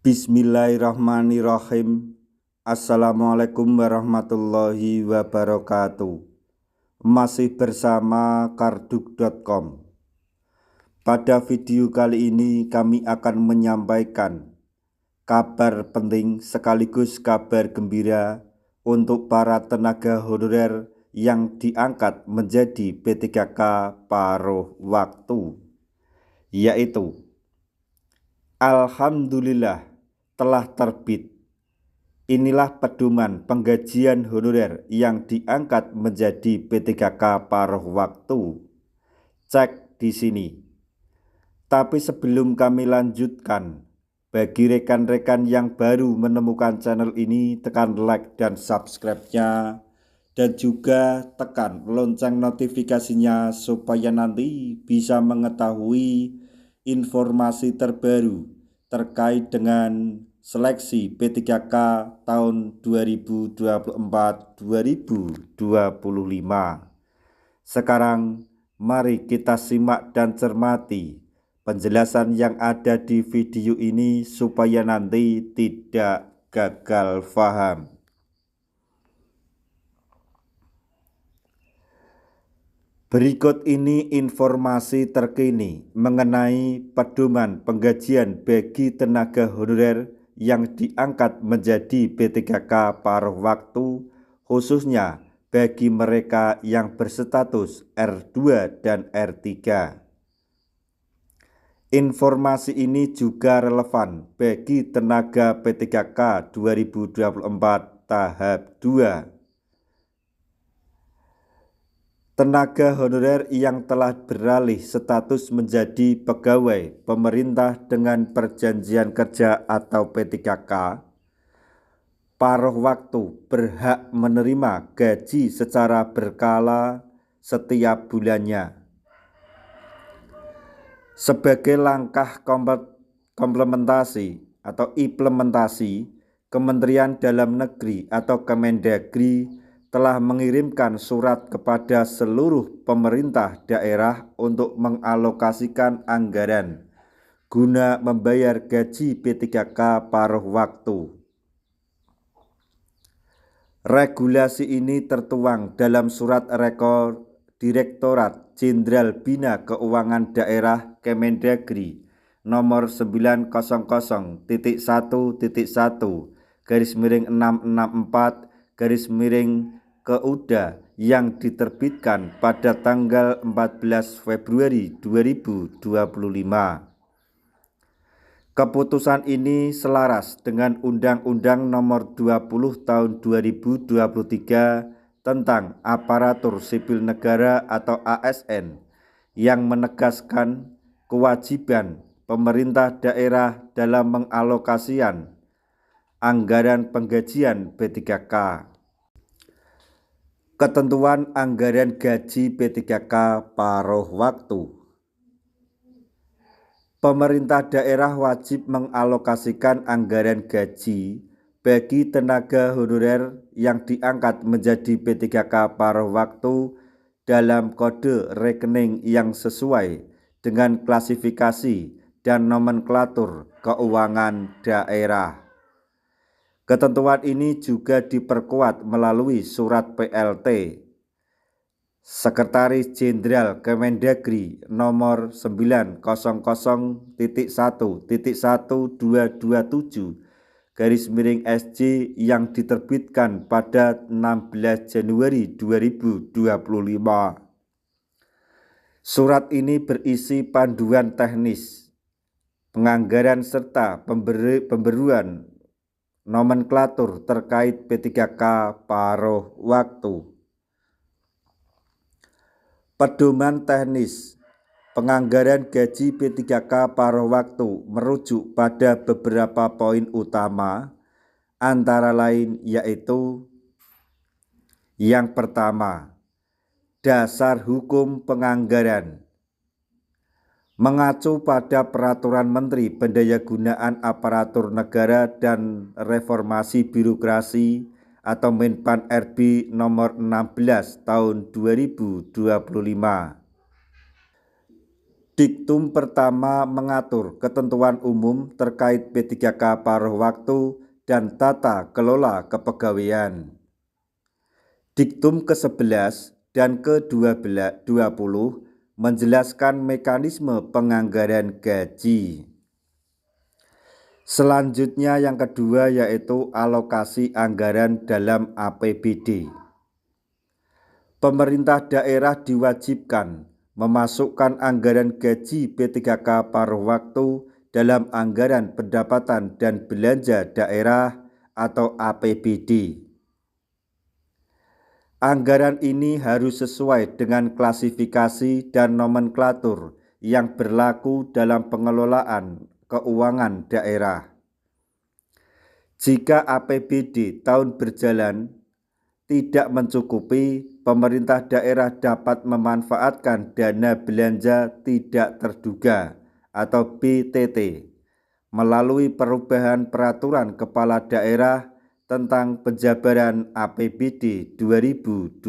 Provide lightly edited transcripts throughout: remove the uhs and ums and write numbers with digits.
Bismillahirrahmanirrahim. Assalamualaikum warahmatullahi wabarakatuh. Masih bersama karduk.com. Pada video kali ini kami akan menyampaikan kabar penting sekaligus kabar gembira untuk para tenaga honorer yang diangkat menjadi P3K paruh waktu, yaitu alhamdulillah telah terbit. Inilah pedoman penggajian honorer yang diangkat menjadi P3K paruh waktu. Cek di sini. Tapi sebelum kami lanjutkan, bagi rekan-rekan yang baru menemukan channel ini, tekan like dan subscribe-nya, dan juga tekan lonceng notifikasinya supaya nanti bisa mengetahui informasi terbaru terkait dengan seleksi P3K tahun 2024-2025. Sekarang mari kita simak dan cermati penjelasan yang ada di video ini supaya nanti tidak gagal paham. Berikut ini informasi terkini mengenai pedoman penggajian bagi tenaga honorer yang diangkat menjadi P3K paruh waktu, khususnya bagi mereka yang berstatus R2 dan R3. Informasi ini juga relevan bagi tenaga P3K 2024 tahap 2. Tenaga honorer yang telah beralih status menjadi pegawai pemerintah dengan perjanjian kerja atau P3K paruh waktu berhak menerima gaji secara berkala setiap bulannya. Sebagai langkah komplementasi atau implementasi, Kementerian Dalam Negeri atau Kemendagri telah mengirimkan surat kepada seluruh pemerintah daerah untuk mengalokasikan anggaran guna membayar gaji P3K paruh waktu. Regulasi ini tertuang dalam surat rekor Direktorat Jenderal Bina Keuangan Daerah Kemendagri nomor 900-664-ke-UDA yang diterbitkan pada tanggal 14 Februari 2025. Keputusan ini selaras dengan Undang-Undang Nomor 20 Tahun 2023 tentang Aparatur Sipil Negara atau ASN yang menegaskan kewajiban pemerintah daerah dalam mengalokasikan anggaran penggajian P3K. Ketentuan anggaran gaji P3K paruh waktu. Pemerintah daerah wajib mengalokasikan anggaran gaji bagi tenaga honorer yang diangkat menjadi P3K paruh waktu dalam kode rekening yang sesuai dengan klasifikasi dan nomenklatur keuangan daerah. Ketentuan ini juga diperkuat melalui surat PLT Sekretaris Jenderal Kemendagri nomor 900.1.1227/SJ yang diterbitkan pada 16 Januari 2025. Surat ini berisi panduan teknis, penganggaran serta pemberuan nomenklatur terkait P3K paruh waktu. Pedoman teknis penganggaran gaji P3K paruh waktu merujuk pada beberapa poin utama, antara lain yaitu: yang pertama, dasar hukum penganggaran. Mengacu pada Peraturan Menteri Pendayagunaan Aparatur Negara dan Reformasi Birokrasi atau Menpan RB nomor 16 tahun 2025. Diktum pertama mengatur ketentuan umum terkait P3K paruh waktu dan tata kelola kepegawaian. Diktum ke-11 dan ke-20 menjelaskan mekanisme penganggaran gaji. Selanjutnya yang kedua yaitu alokasi anggaran dalam APBD. Pemerintah daerah diwajibkan memasukkan anggaran gaji P3K paruh waktu dalam anggaran pendapatan dan belanja daerah atau APBD. Anggaran ini harus sesuai dengan klasifikasi dan nomenklatur yang berlaku dalam pengelolaan keuangan daerah. Jika APBD tahun berjalan tidak mencukupi, pemerintah daerah dapat memanfaatkan dana belanja tidak terduga atau BTT melalui perubahan peraturan kepala daerah tentang penjabaran APBD 2025.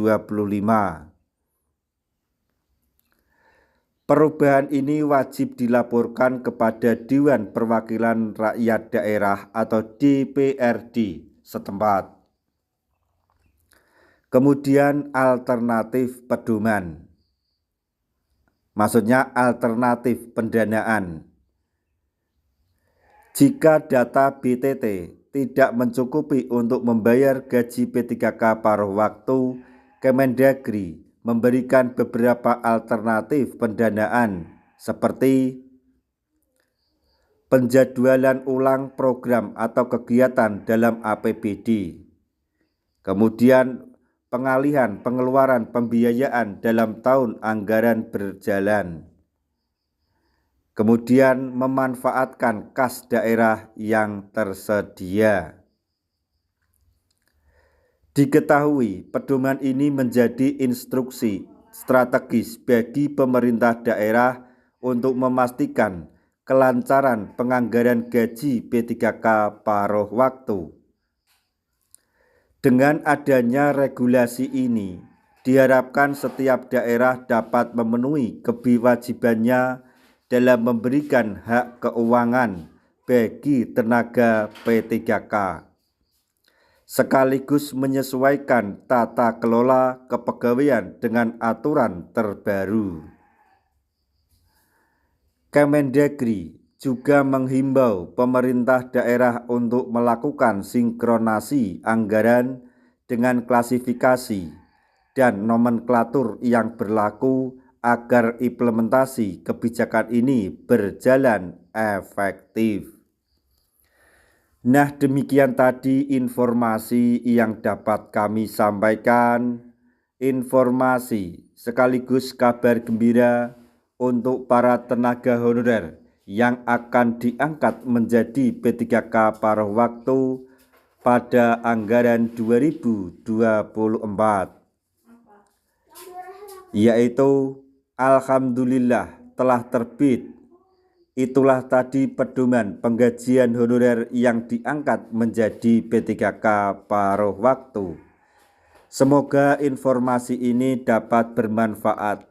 Perubahan ini wajib dilaporkan kepada Dewan Perwakilan Rakyat Daerah atau DPRD setempat. Kemudian alternatif pedoman, maksudnya alternatif pendanaan. Jika data BTT tidak mencukupi untuk membayar gaji P3K paruh waktu, Kemendagri memberikan beberapa alternatif pendanaan seperti penjadwalan ulang program atau kegiatan dalam APBD, kemudian pengalihan pengeluaran pembiayaan dalam tahun anggaran berjalan, kemudian memanfaatkan kas daerah yang tersedia. Diketahui, pedoman ini menjadi instruksi strategis bagi pemerintah daerah untuk memastikan kelancaran penganggaran gaji P3K paruh waktu. Dengan adanya regulasi ini, diharapkan setiap daerah dapat memenuhi kewajibannya dalam memberikan hak keuangan bagi tenaga P3K, sekaligus menyesuaikan tata kelola kepegawaian dengan aturan terbaru. Kemendagri juga menghimbau pemerintah daerah untuk melakukan sinkronasi anggaran dengan klasifikasi dan nomenklatur yang berlaku agar implementasi kebijakan ini berjalan efektif. Nah, demikian tadi informasi yang dapat kami sampaikan. Informasi sekaligus kabar gembira untuk para tenaga honorer yang akan diangkat menjadi P3K paruh waktu pada anggaran 2024, yaitu alhamdulillah telah terbit. Itulah tadi pedoman penggajian honorer yang diangkat menjadi P3K paruh waktu. Semoga informasi ini dapat bermanfaat.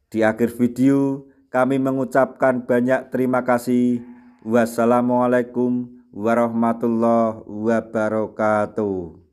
Di akhir video, kami mengucapkan banyak terima kasih. Wassalamualaikum warahmatullahi wabarakatuh.